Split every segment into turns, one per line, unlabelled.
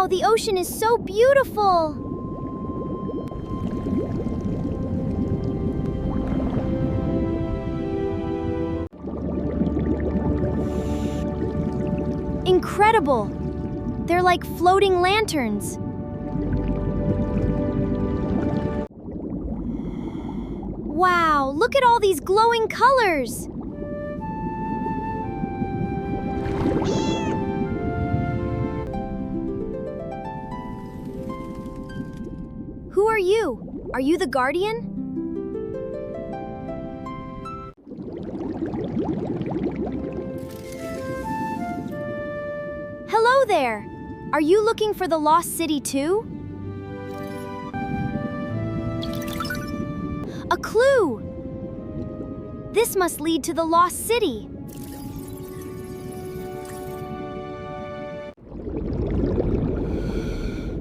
the ocean is so beautiful! Incredible! They're like floating lanterns. Wow, look at all these glowing colors! Who are you? Are you the guardian? Hello there! Are you looking for the lost city too? A clue! This must lead to the lost city.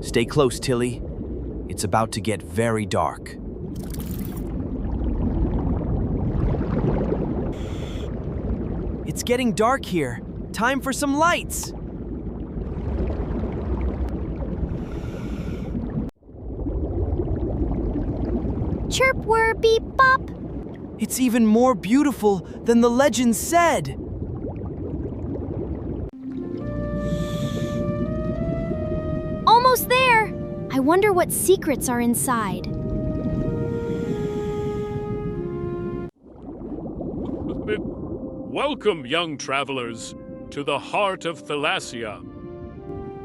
Stay close, Tilly. It's about to get very dark. It's getting dark here. Time for some lights.
Chirp, whir, beep, bop.
It's even more beautiful than the legend said.
Almost there. I wonder what secrets are inside.
Welcome, young travelers, to the heart of Thalassia.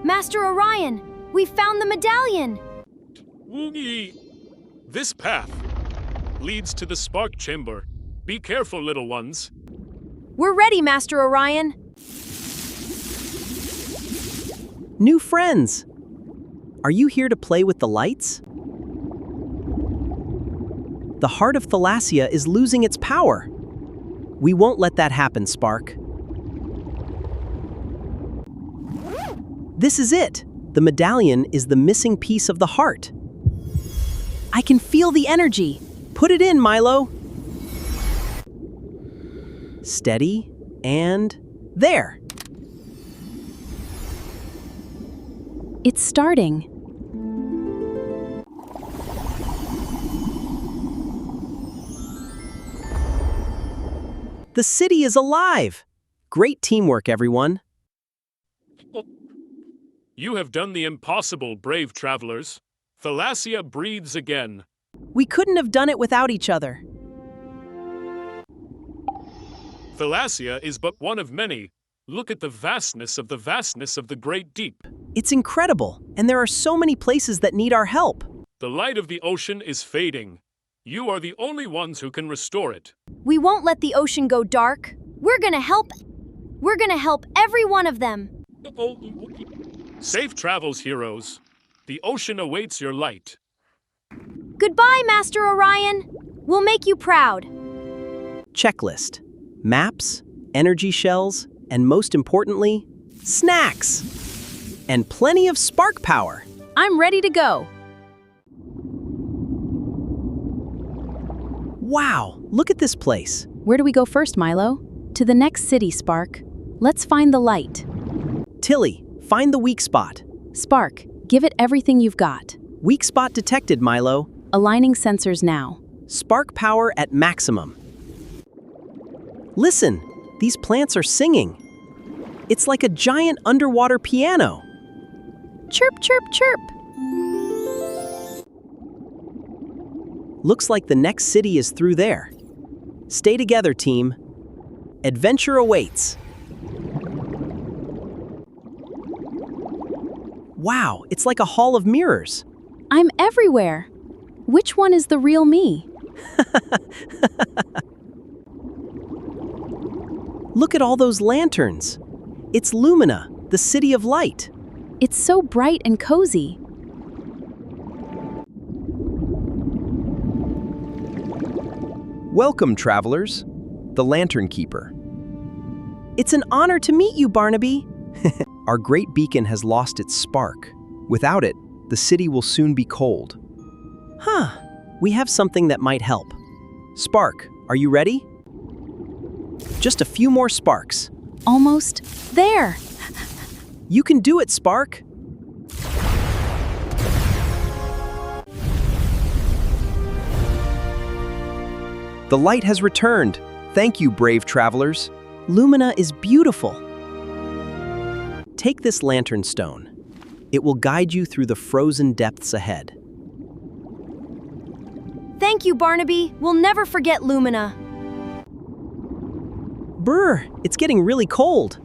Master Orion, we found the medallion.
Woogie! This path leads to the spark chamber. Be careful, little ones.
We're ready, Master Orion.
New friends! Are you here to play with the lights? The heart of Thalassia is losing its power. We won't let that happen, Spark. This is it. The medallion is the missing piece of the heart. I can feel the energy. Put it in, Milo. Steady, and there. It's starting. The city is alive! Great teamwork, everyone.
You have done the impossible, brave travelers. Thalassia breathes again.
We couldn't have done it without each other.
Thalassia is but one of many. Look at the vastness of the great deep.
It's incredible, and there are so many places that need our help.
The light of the ocean is fading. You are the only ones who can restore it.
We won't let the ocean go dark. We're gonna help every one of them.
Safe travels, heroes. The ocean awaits your light.
Goodbye, Master Orion. We'll make you proud.
Checklist. Maps, energy shells, and most importantly, snacks. And plenty of spark power.
I'm ready to go.
Wow, look at this place.
Where do we go first, Milo? To the next city, Spark. Let's find the light.
Tilly, find the weak spot.
Spark, give it everything you've got.
Weak spot detected, Milo.
Aligning sensors now.
Spark power at maximum. Listen, these plants are singing. It's like a giant underwater piano.
Chirp, chirp, chirp.
Looks like the next city is through there. Stay together, team. Adventure awaits. Wow, it's like a hall of mirrors.
I'm everywhere. Which one is the real me?
Look at all those lanterns. It's Lumina, the city of light.
It's so bright and cozy.
Welcome, travelers. The Lantern Keeper.
It's an honor to meet you, Barnaby.
Our great beacon has lost its spark. Without it, the city will soon be cold.
Huh, we have something that might help. Spark, are you ready? Just a few more sparks.
Almost there.
You can do it, Spark.
The light has returned. Thank you, brave travelers.
Lumina is beautiful. Take this lantern stone. It will guide you through the frozen depths ahead.
Thank you, Barnaby. We'll never forget Lumina.
Brr, it's getting really cold.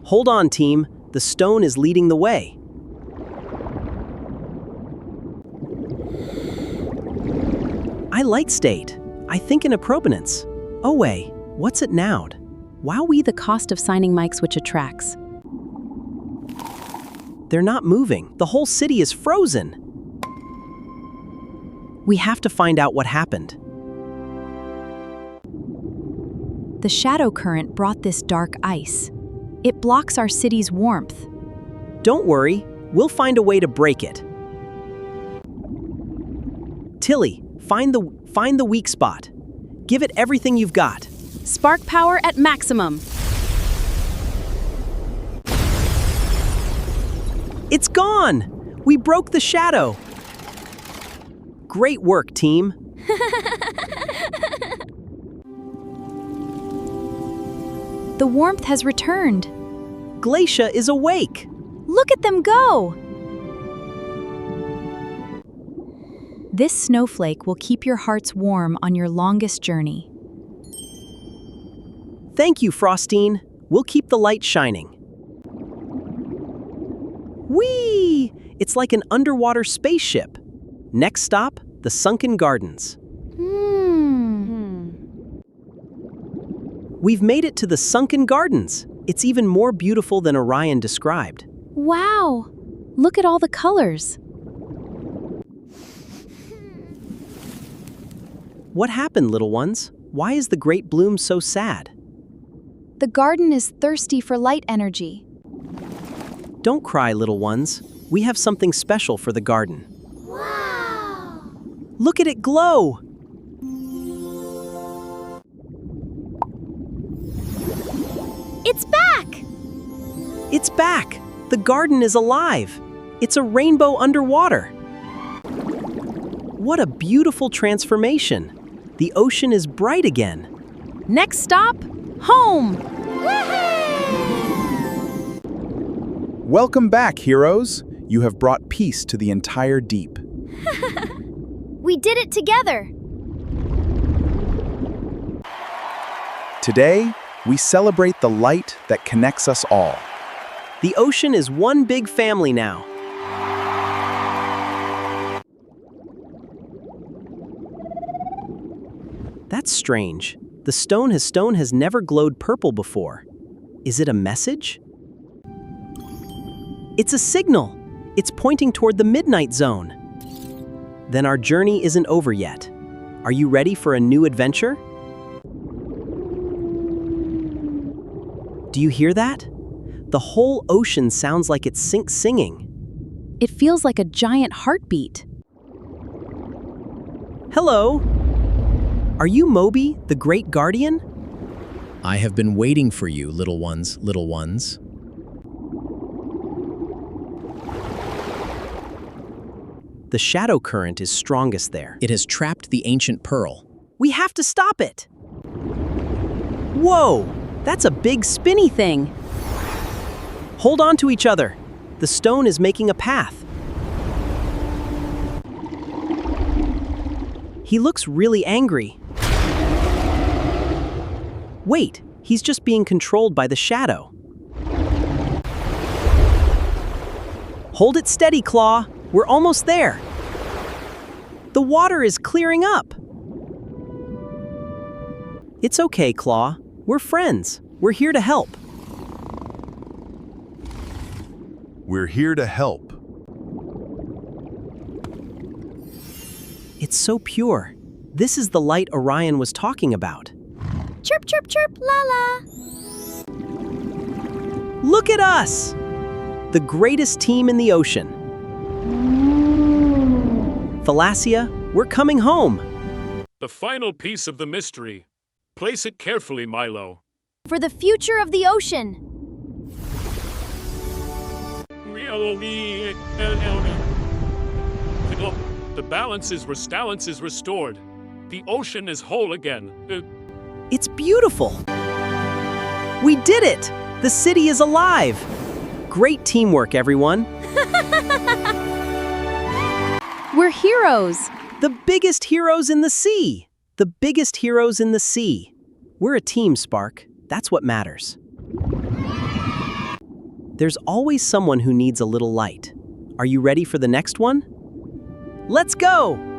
Hold on, team. The stone is leading the way. I like state. I think in a provenance. Oh wait, what's it nowed?
Wowee, the cost of signing mics which attracts.
They're not moving. The whole city is frozen. We have to find out what happened.
The shadow current brought this dark ice. It blocks our city's warmth.
Don't worry, we'll find a way to break it. Tilly, find the weak spot. Give it everything you've got.
Spark power at maximum.
It's gone! We broke the shadow. Great work, team.
The warmth has returned.
Glacia is awake.
Look at them go! This snowflake will keep your hearts warm on your longest journey.
Thank you, Frostine. We'll keep the light shining. Whee! It's like an underwater spaceship. Next stop, the Sunken Gardens. We've made it to the Sunken Gardens. It's even more beautiful than Orion described.
Wow! Look at all the colors.
What happened, little ones? Why is the great bloom so sad?
The garden is thirsty for light energy.
Don't cry, little ones. We have something special for the garden.
Wow!
Look at it glow!
It's back!
It's back! The garden is alive! It's a rainbow underwater! What a beautiful transformation! The ocean is bright again.
Next stop, home!
Welcome back, heroes. You have brought peace to the entire deep.
We did it together!
Today, we celebrate the light that connects us all.
The ocean is one big family now. That's strange. The stone has never glowed purple before. Is it a message? It's a signal. It's pointing toward the midnight zone. Then our journey isn't over yet. Are you ready for a new adventure? Do you hear that? The whole ocean sounds like it's singing.
It feels like a giant heartbeat.
Hello? Are you Moby, the Great Guardian?
I have been waiting for you, little ones, little ones.
The shadow current is strongest there.
It has trapped the ancient pearl.
We have to stop it! Whoa! That's a big spinny thing! Hold on to each other. The stone is making a path. He looks really angry. Wait, he's just being controlled by the shadow. Hold it steady, Claw. We're almost there. The water is clearing up. It's okay, Claw. We're friends. We're here to help.
We're here to help.
It's so pure. This is the light Orion was talking about.
Chirp, chirp, chirp, la la!
Look at us! The greatest team in the ocean. Thalassia, we're coming home.
The final piece of the mystery. Place it carefully, Milo.
For the future of the ocean!
The balance is restored. The ocean is whole again.
It's beautiful. We did it! The city is alive! Great teamwork, everyone.
We're heroes!
The biggest heroes in the sea! The biggest heroes in the sea. We're a team, Spark. That's what matters. There's always someone who needs a little light. Are you ready for the next one? Let's go!